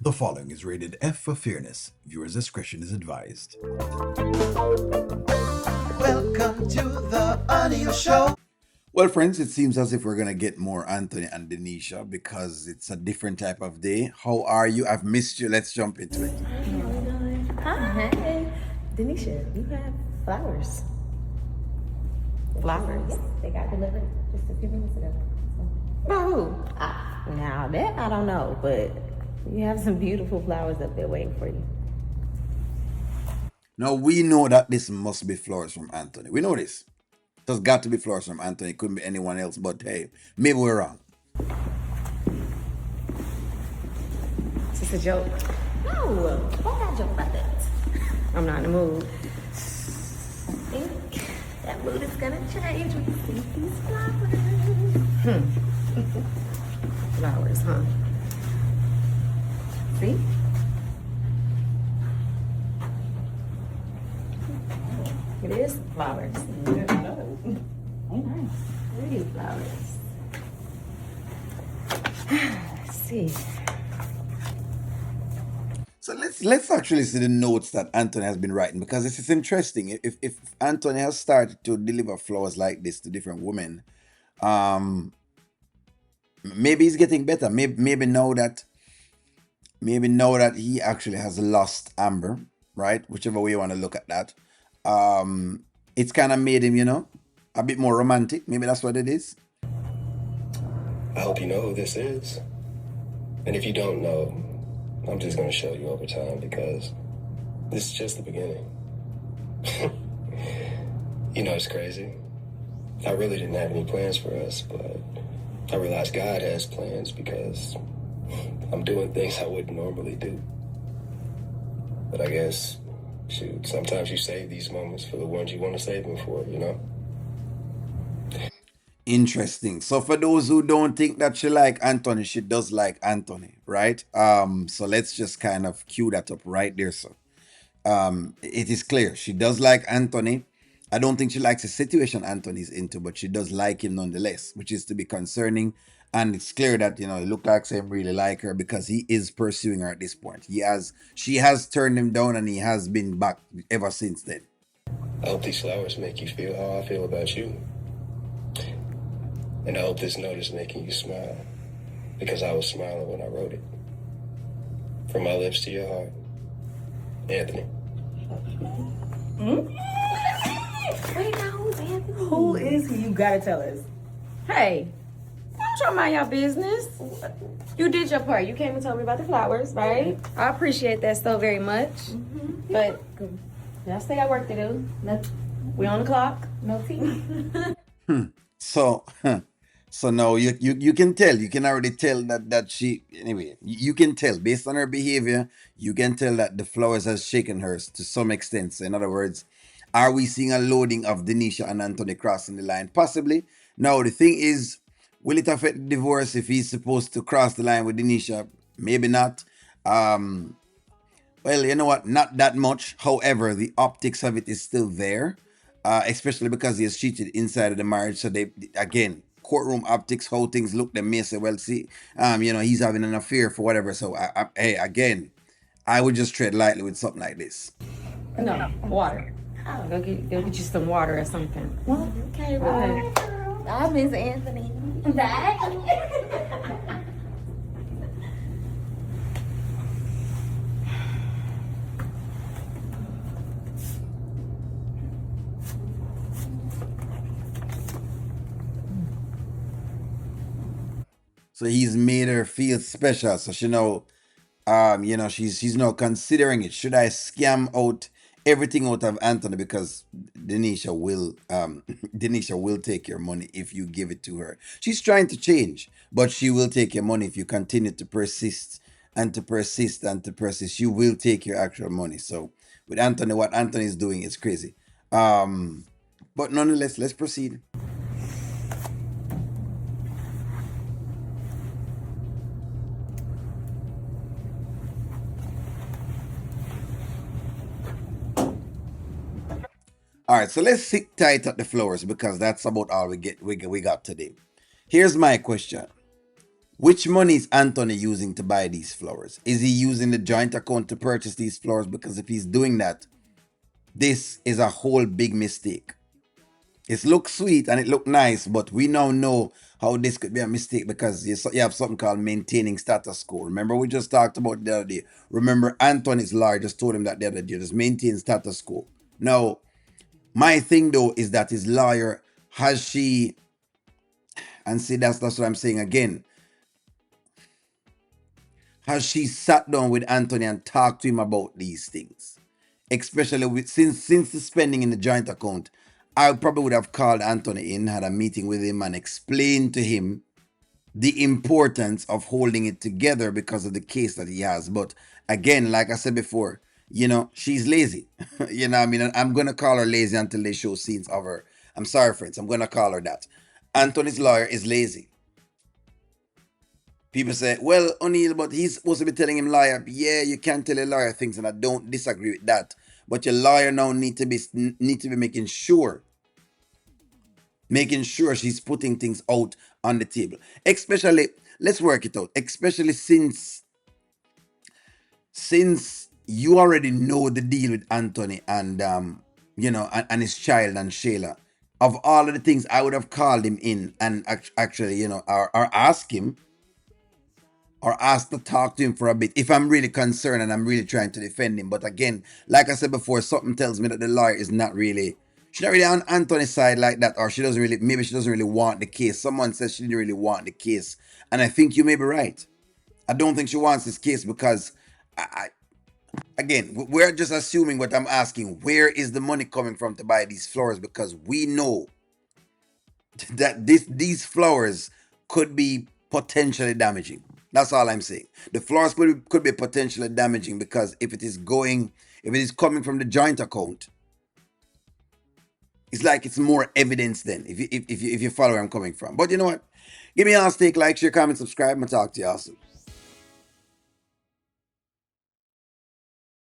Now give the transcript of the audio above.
The following is rated F for fairness. Viewers' discretion is advised. Welcome to the audio show. Well, friends, it seems as if we're going to get more Anthony and Denisha because it's a different type of day. How are you? I've missed you. Let's jump into it. How you doing? Hi. Hey. Denisha, you have flowers. Flowers? Yes, they got delivered just a few minutes ago. Oh, now that I don't know, but you have some beautiful flowers up there waiting for you. Now, we know that this must be flowers from Anthony. We know this. There's got to be flowers from Anthony. It couldn't be anyone else, but hey, maybe we're wrong. It's just a joke. No, why not joke about that? I'm not in the mood. I think that mood is gonna change when you see these flowers. Flowers, huh? See? It is flowers. Oh, nice. Pretty flowers. Let's see. So let's actually see the notes that Anthony has been writing because this is interesting. If Anthony has started to deliver flowers like this to different women, maybe he's getting better. Maybe now that he actually has lost Amber, right? Whichever way you want to look at that. It's kind of made him, a bit more romantic. Maybe that's what it is. I hope you know who this is. And if you don't know, I'm just going to show you over time because this is just the beginning. It's crazy. I really didn't have any plans for us, but I realized God has plans because I'm doing things I wouldn't normally do. But I guess, shoot, sometimes you save these moments for the ones you want to save them for, Interesting. So for those who don't think that she like Anthony, she does like Anthony, right? So let's just kind of cue that up right there. So it is clear she does like Anthony. I don't think she likes the situation Anthony's into, but she does like him nonetheless, which is to be concerning. And it's clear that, it looked like Sam really like her because he is pursuing her at this point. She has turned him down and he has been back ever since then. I hope these flowers make you feel how I feel about you. And I hope this note is making you smile because I was smiling when I wrote it. From my lips to your heart, Anthony. Wait, now who's Anthony? Who is he? You gotta tell us. Hey, don't y'all mind your business. You did your part. You came and told me about the flowers, right? I appreciate that so very much. But I still got work to do. We on the clock. No tea. So now you can tell, you can already tell that she, anyway, you can tell based on her behavior, you can tell that the flowers has shaken her to some extent. So in other words, are we seeing a loading of Denisha and Anthony crossing the line? Possibly. Now the thing is, will it affect the divorce if he's supposed to cross the line with Denisha? Maybe not. Well, you know what? Not that much. However, the optics of it is still there, especially because he has cheated inside of the marriage. So they, again, courtroom optics, how things look, they may say, well, see, he's having an affair for whatever. So, hey, again, I would just tread lightly with something like this. No, water. Go get you some water or something. Well, Okay, bye. I miss Anthony. Bye. So he's made her feel special. So she's now considering it. Should I scam out everything out of Anthony because Denisha will Denisha will take your money if you give it to her. She's trying to change, but she will take your money if you continue to persist and to persist and to persist. She will take your actual money. So with Anthony, what Anthony is doing is crazy. But nonetheless, let's proceed. All right, so let's sit tight at the flowers because that's about all we got today. Here's my question. Which money is Anthony using to buy these flowers? Is he using the joint account to purchase these flowers? Because if he's doing that, this is a whole big mistake. It looks sweet and it looked nice, but we now know how this could be a mistake because you have something called maintaining status quo. Remember, we just talked about the other day. Remember, Anthony's lawyer just told him that the other day, just maintain status quo. Now, my thing though is that his lawyer has she, and see that's what I'm saying again. Has she sat down with Anthony and talked to him about these things? Especially with since the spending in the joint account, I probably would have called Anthony in, had a meeting with him, and explained to him the importance of holding it together because of the case that he has. But again, like I said before, she's lazy. I mean, I'm gonna call her lazy until they show scenes of her. I'm sorry, friends. I'm gonna call her that. Anthony's lawyer is lazy. People say, well, O'Neill, but he's supposed to be telling him lawyer. Yeah, you can tell a lawyer things, and I don't disagree with that. But your lawyer now need to be making sure she's putting things out on the table. Especially, let's work it out. Especially since you already know the deal with Anthony and and his child and Shayla. Of all of the things, I would have called him in and actually, or ask him or ask to talk to him for a bit if I'm really concerned and I'm really trying to defend him. But again, like I said before, something tells me that the lawyer is not really, she's not really on Anthony's side like that, or maybe she doesn't really want the case. Someone says she didn't really want the case. And I think you may be right. I don't think she wants this case because, again, we're just assuming what I'm asking. Where is the money coming from to buy these flowers? Because we know that these flowers could be potentially damaging. That's all I'm saying. The flowers could be potentially damaging because if it is coming from the joint account, it's like it's more evidence then. If you follow where I'm coming from. But you know what? Give me a stake, like, share, comment, subscribe, and talk to you awesome.